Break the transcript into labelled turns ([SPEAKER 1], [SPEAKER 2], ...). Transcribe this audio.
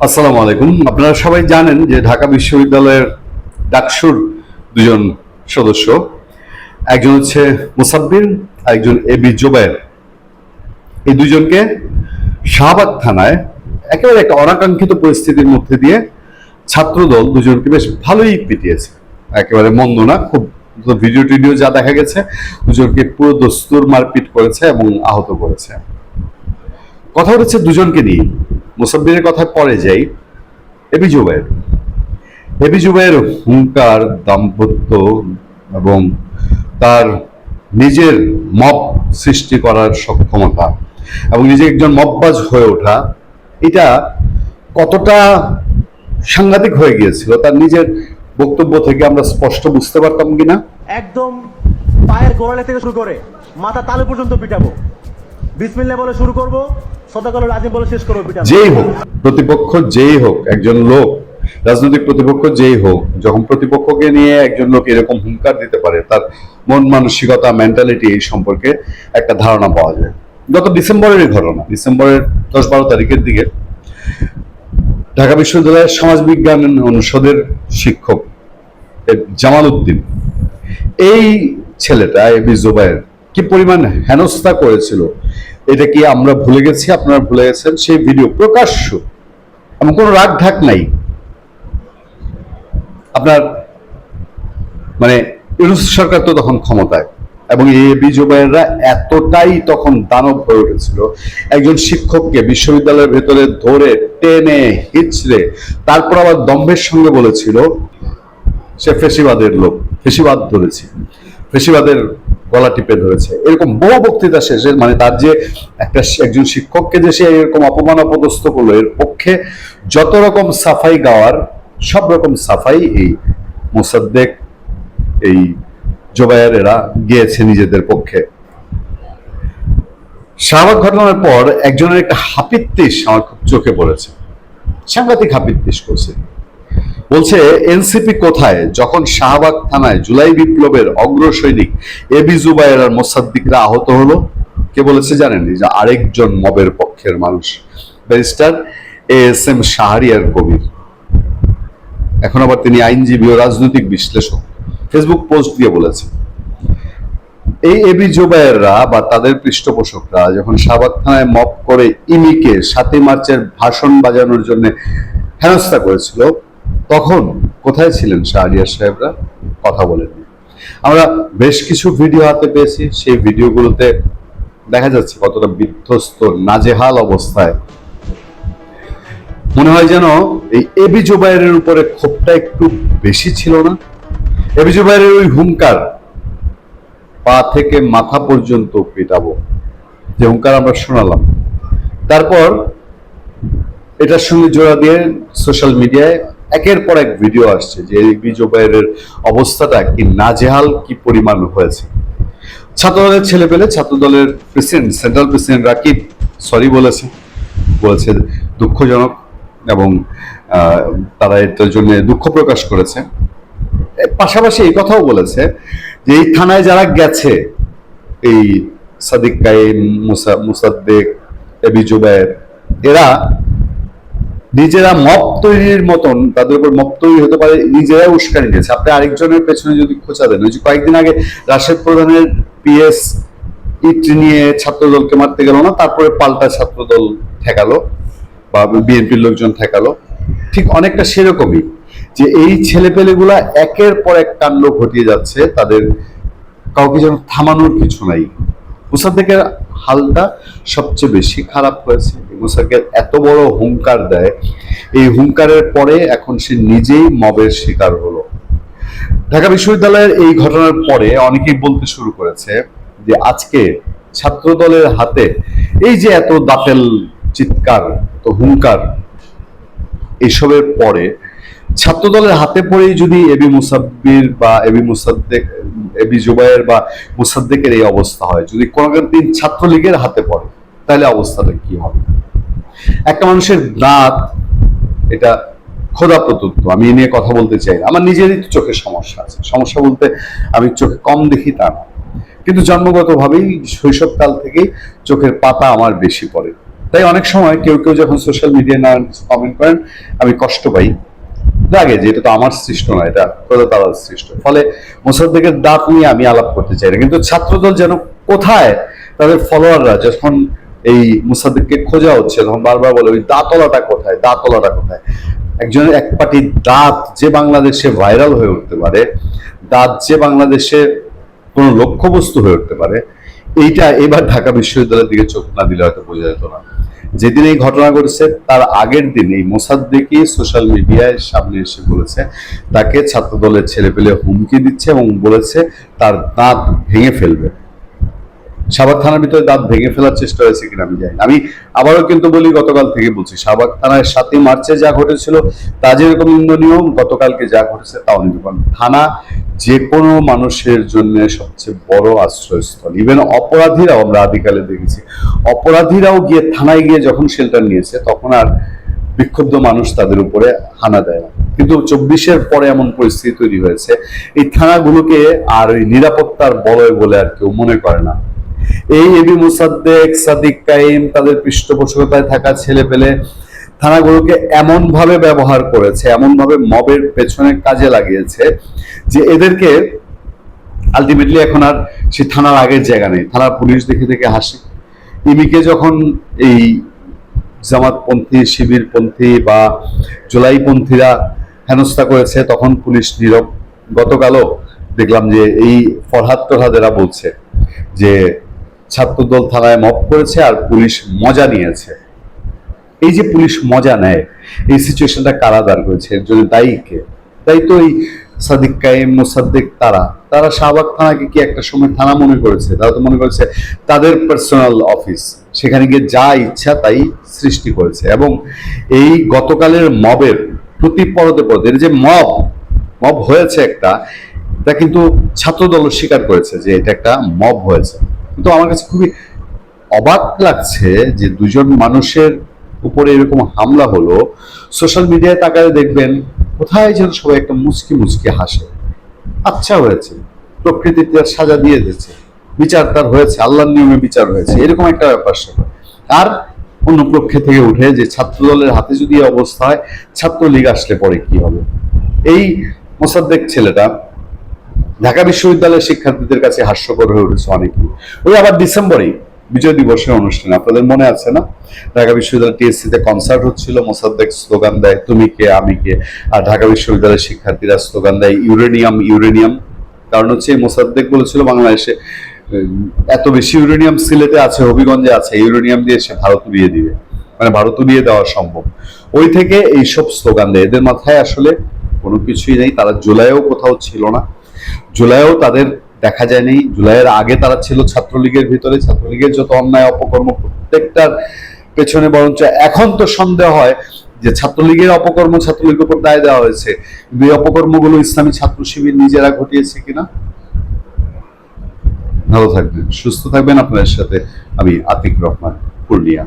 [SPEAKER 1] আসসালামু আলাইকুম। আপনারা সবাই জানেন যে ঢাকা বিশ্ববিদ্যালয়ের ডাকসুর দুজন সদস্য, একজন হচ্ছে মুসাব্বির, একজন এবি জোবায়ের। এই দুজনকে শাহবাগ থানায় একেবারে একটা অনাকাঙ্ক্ষিত পরিস্থিতির মধ্যে দিয়ে ছাত্রদল দুজনকে বেশ ভালোই পিটিয়েছে। একেবারে মন্দ না, খুব ভিডিও টিডিও যা দেখা গেছে, দুজনকে পুরো দস্তুর মারপিট করেছে এবং আহত করেছে। কথা হচ্ছে দুজনকে নিয়ে। মুসাব্বিরের কথায় পরে যাই। এবি জুবায়ের এবি জুবায়ের হুঙ্কার, দাম্পত্য এবং তার নিজের মব সৃষ্টি করার সক্ষমতা এবং নিজে একজন মববাজ হয়ে ওঠা, এটা কতটা সাংঘাতিক হয়ে গিয়েছিল তার নিজের বক্তব্য থেকে আমরা স্পষ্ট বুঝতে পারতাম কিনা।
[SPEAKER 2] একদম পায়ের গোড়ালি থেকে শুরু করে মাথা তালু পর্যন্ত পিটাবো। বিসমিল্লাহ বলে শুরু করব, সদাকলুল আজিম বলে শেষ করব। পিটাবো
[SPEAKER 1] যেই হোক প্রতিপক্ষ, যেই হোক একজন লোক, রাজনৈতিক প্রতিপক্ষ যেই হোক, যখন প্রতিপক্ষকে নিয়ে একজন লোক এরকম হুঙ্কার দিতে পারে, তার মন মানসিকতা, মেন্টালিটি এই সম্পর্কে একটা ধারণা পাওয়া যায়। গত ডিসেম্বরের ঘটনা, ডিসেম্বরের 10-12 তারিখের দিকে ঢাকা বিশ্ববিদ্যালয়ের সমাজবিজ্ঞান অনুষদের শিক্ষক জামাল উদ্দিন, এই ছেলেটা এবি জুবায়ের কি পরিমাণ হেনস্থা করেছিল এটা কি আমরা ভুলে গেছি? আপনারা ভুলে গেছেন? সেই ভিডিও প্রকাশ্য এবং কোনো রাগ ঢাক নাই। আপনার মানে ইউনূস সরকার তো তখন ক্ষমতায়, এবং এই এবি জুবায়েররা এতটাই তখন দানব হয়ে উঠেছিল, একজন শিক্ষককে বিশ্ববিদ্যালয়ের ভেতরে ধরে টেনে হিচড়ে তারপর আবার দম্ভের সঙ্গে বলেছিল সে ফেসিবাদের লোক, ফেসিবাদ ধরেছে, ফেসিবাদের গলা টিপে ধরেছে। এরকম বহু বক্তৃতা শেষে মানে তার যে একজন শিক্ষককে যে সে এরকম অপমান অপদস্থ করলো, এর পক্ষে যত রকম সাফাই গাওয়ার সব রকম সাফাই এই মোসাদ্দেক, এই জোবায়ের এরা গিয়েছে নিজেদের পক্ষে। শাহবাগ ঘটনার পর একজনের একটা হাপিত্যিস আমার খুব চোখে পড়েছে, সাংঘাতিক হাপিত্যিস করছে। বলছে এনসিপি কোথায় যখন শাহবাগ থানায় জুলাই বিপ্লবের অগ্রসৈনিক এবি জুবায়ের আর মোসাদ্দিকরা আহত হলো? কে বলেছে জানেন? যে আরেকজন মবের পক্ষের মানুষ, ব্যারিস্টার ASM শাহরিয়ার কবির। এখন আবার তিনি আইনজীবী ও রাজনৈতিক বিশ্লেষক, ফেসবুক পোস্ট দিয়ে বলেছে এই এবি জুবায়েররা বা তাদের পৃষ্ঠপোষকরা যখন শাহবাগ থানায় মব করে ইমিকে 7ই মার্চের ভাষণ বাজানোর জন্য হেনস্থা করেছিল, তখন কোথায় ছিলেন শাহরিয়ার সাহেবরা? কথা বলেননি। আমরা বেশ কিছু ভিডিও হাতে পেয়েছি, সেই ভিডিওগুলোতে দেখা যাচ্ছে কতটা বিধ্বস্ত, নাজেহাল অবস্থায়। মনে হয় যেন এই এবি জুবায়েরের উপরে ক্ষোভটা একটু বেশি ছিল না? এবি জুবায়েরের ওই হুঙ্কার, পা থেকে মাথা পর্যন্ত পেটাবো, যে হুঙ্কার আমরা শোনালাম, তারপর এটার সঙ্গে জোড়া দিয়ে সোশ্যাল মিডিয়ায় একের পর এক ভিডিও আসছে যে এবি জুবায়েরের অবস্থাটা কি নাজেহাল, কি পরিমাণ হয়েছে। ছাত্রদলের ছেলে পেলে, ছাত্রদলের president, central president Rakib sorry বলেছে, বলেছে দুঃখজনক, এবং তারা এটার জন্য দুঃখ প্রকাশ করেছে। পাশাপাশি এই কথাও বলেছে যে এই থানায় যারা গেছে, এই সাদিক কাইম, মুসাদ্দেক, এবি জুবায়ের, এরা নিজেরা মব তৈরির মতন, তাদের উপর মব তৈরি হতে পারে, নিজেরাই উস্কানি দিয়েছে। আপনি আরেকজনের পেছনে যদি খোঁচা দেন, ওই যে কয়েকদিন আগে রাশেদ প্রধানের PS ইট নিয়ে ছাত্রদলকে মারতে গেল না, তারপরে পাল্টা ছাত্রদল ঠেকালো বা বিএনপির লোকজন ঠেকালো, ঠিক অনেকটা সেরকমই যে এই ছেলেপেলেগুলা একের পর এক কাণ্ড ঘটিয়ে যাচ্ছে, তাদের কাউকে যেন থামানোর কিছু নাই। মুসাদ্দেকের হালটা সবচেয়ে বেশি খারাপ হয়েছে। মুসাদ্দেক এত বড় হুঙ্কার দেয়, এই হুঙ্কারের পরে এখন সে নিজেই মবের শিকার হলো। ঢাকা বিশ্ববিদ্যালয়ের এই ঘটনার পরে অনেকেই বলতে শুরু করেছে যে আজকে ছাত্রদলের হাতে এই যে এত দাপেল চিৎকার, তো হুঙ্কার, এসবের পরে ছাত্রদলের হাতে পড়েই যদি এবি মুসাব্বির বা এবি জুবায়ের বা মুসাদ্দেকের এই অবস্থা হয়, যদি কোনো দিন ছাত্রলীগের হাতে পড়ে, তাহলে অবস্থাটা কি হবে? একটা মানুষের দাঁত, এটা খোদা প্রদত্ত, আমি এ নিয়ে কথা বলতে চাই না। আমার নিজেরই চোখে সমস্যা আছে, সমস্যা বলতে আমি চোখে কম দেখি তা না, কিন্তু জন্মগতভাবেই শৈশবকাল থেকেই চোখের পাতা আমার বেশি পড়ে। তাই অনেক সময় কেউ কেউ যখন সোশ্যাল মিডিয়ায় না কমেন্ট করেন আমি কষ্ট পাই, লাগে যে এটা তো আমার সৃষ্ট না, এটা কোথাও তারা সৃষ্ট। ফলে মোসাদ্দেকের দাঁত নিয়ে আমি আলাপ করতে চাই না, কিন্তু ছাত্রদল যেন কোথায় তাদের ফলোয়াররা যখন এই মোসাদ্দেককে খোঁজা হচ্ছে তখন বারবার বলে ওই দাঁতলাটা কোথায়, দাঁতলাটা কোথায়। একজনের এক পাটি দাঁত যে বাংলাদেশে ভাইরাল হয়ে উঠতে পারে, দাঁত যে বাংলাদেশে কোনো লক্ষ্যবস্তু হয়ে উঠতে পারে, এইটা এবার ঢাকা বিশ্ববিদ্যালয়ের দিকে চোখ না দিলে হয়তো বোঝা যেত না। যেদিন এই ঘটনা ঘটেছে তার আগের দিন এই মোসাদ্দেকই সোশ্যাল মিডিয়ায় সামনে এসে বলেছে তাকে ছাত্রদলের ছেলেপেলে হুমকি দিচ্ছে এবং বলেছে তার দাঁত ভেঙে ফেলবে। শাহবাগ থানার ভিতরে দাঁত ভেঙে ফেলার চেষ্টা হয়েছে কিনা আমি জানি না। আমি আবারও কিন্তু বলি, গতকাল থেকে বলছি, শাহবাগ থানায় 7ই মার্চে যা ঘটেছিল তা যেরকম নিন্দনীয়, গতকালকে যা ঘটেছে তাও নিন্দনীয়। থানা যে কোনো মানুষের জন্য সবচেয়ে বড় আশ্রয়স্থল। ইভেন অপরাধীরাও, আমরা আদিকালে দেখেছি, অপরাধীরাও গিয়ে থানায় গিয়ে যখন শেল্টার নিয়েছে তখন আর বিক্ষুব্ধ মানুষ তাদের উপরে হানা দেয় না। কিন্তু 24-এর পরে এমন পরিস্থিতি তৈরি হয়েছে, এই থানাগুলোকে আর ওই নিরাপত্তার বলয় বলে আর কেউ মনে করে না। এই এবি মোসাদ্দেক, সাদিক কাইম, তাদের পৃষ্ঠপোষকতায় থাকা ছেলে পেলে থানাগুলোকে এমন ভাবে ব্যবহার করেছে, এমন ভাবে মবের পেছনে কাজে লাগিয়েছে যে এদেরকে আলটিমেটলি এখন আর সে থানার আগের জায়গা নেই। থানার পুলিশ দেখে দেখে হাসে। ইমিকে যখন এই জামাতপন্থী, শিবিরপন্থী বা জুলাইপন্থীরা হেনস্থা করেছে তখন পুলিশ নীরব। গতকালও দেখলাম যে এই ফরহাদ টরহাদেরা বলছে যে ছাত্রদল থানায় মব করেছে আর পুলিশ মজা নিয়েছে। এই যে পুলিশ মজা নেয়, এই সিচুয়েশনটা কারা দাঁড় করেছে, এর জন্য দায়ী কে? তাই তো এই সাদিক কাইম, মোসাদ্দেক, তারা শাহবাগ থানাকে কি একটা সময় থানা মনে করেছে? তারা তো মনে করেছে তাদের পার্সোনাল অফিস, সেখানে গিয়ে যা ইচ্ছা তাই সৃষ্টি করেছে। এবং এই গতকালের মবের প্রতি পরতে পরতে যে মব হয়েছে একটা, তা কিন্তু ছাত্রদল স্বীকার করেছে যে এটা একটা মব হয়েছে। কিন্তু আমার কাছে খুবই অবাক লাগছে যে দুজন মানুষের উপরে এরকম হামলা হলো, সোশ্যাল মিডিয়ায় তাকালে দেখবেন কোথায় যেন সবাই একটা মুচকি মুচকি হাসে। আচ্ছা হয়েছে, প্রকৃতি তার সাজা দিয়ে দিয়েছে, বিচার তার হয়েছে, আল্লাহর নিয়মে বিচার হয়েছে, এরকম একটা ব্যাপার স্যাপার। আর অন্য পক্ষে থেকে উঠে যে ছাত্রদলের হাতে যদি এই অবস্থা হয়, ছাত্রলীগ আসলে পরে কি হবে? এই মোসাদ্দেক ছেলেটা ঢাকা বিশ্ববিদ্যালয়ের শিক্ষার্থীদের কাছে হাস্যকর হয়ে উঠেছে অনেকেই। ওই আবার ডিসেম্বরেই বিজয় দিবসের অনুষ্ঠানে, আপনাদের মনে আছে না, ঢাকা বিশ্ববিদ্যালয় টিএসসি তে কনসার্ট হচ্ছিল, মোসাদ্দেক স্লোগান দেয় তুমি কে আমি কে, আর ঢাকা বিশ্ববিদ্যালয়ের শিক্ষার্থীরা স্লোগান দেয় ইউরেনিয়াম ইউরেনিয়াম। কারণ হচ্ছে মোসাদ্দেক বলেছিল বাংলাদেশে এত বেশি ইউরেনিয়াম সিলেটে আছে, হবিগঞ্জে আছে, ইউরেনিয়াম দিয়ে সে ভারত উড়িয়ে দিবে, মানে ভারত উড়িয়ে দেওয়া সম্ভব। ওই থেকে এইসব স্লোগান দেয়। এদের মাথায় আসলে কোনো কিছুই নেই। তারা জুলাইও কোথাও ছিল না, জুলাইও তাদের দেখা যায়নি। জুলাইয়ের আগে তারা ছিল ছাত্রলীগের ভিতরে। ছাত্রলীগের যত অন্যায় অপকর্ম প্রত্যেকটার পেছনে, বরঞ্চ এখন তো সন্দেহ হয় যে ছাত্রলীগের অপকর্ম ছাত্রলীগের উপর দায় দেওয়া হয়েছে, কিন্তু এই অপকর্মগুলো ইসলামী ছাত্র শিবির নিজেরা ঘটিয়েছে কিনা। ভালো থাকবেন, সুস্থ থাকবেন। আপনাদের সাথে আমি আতিক রহমান, পূর্ণিয়া।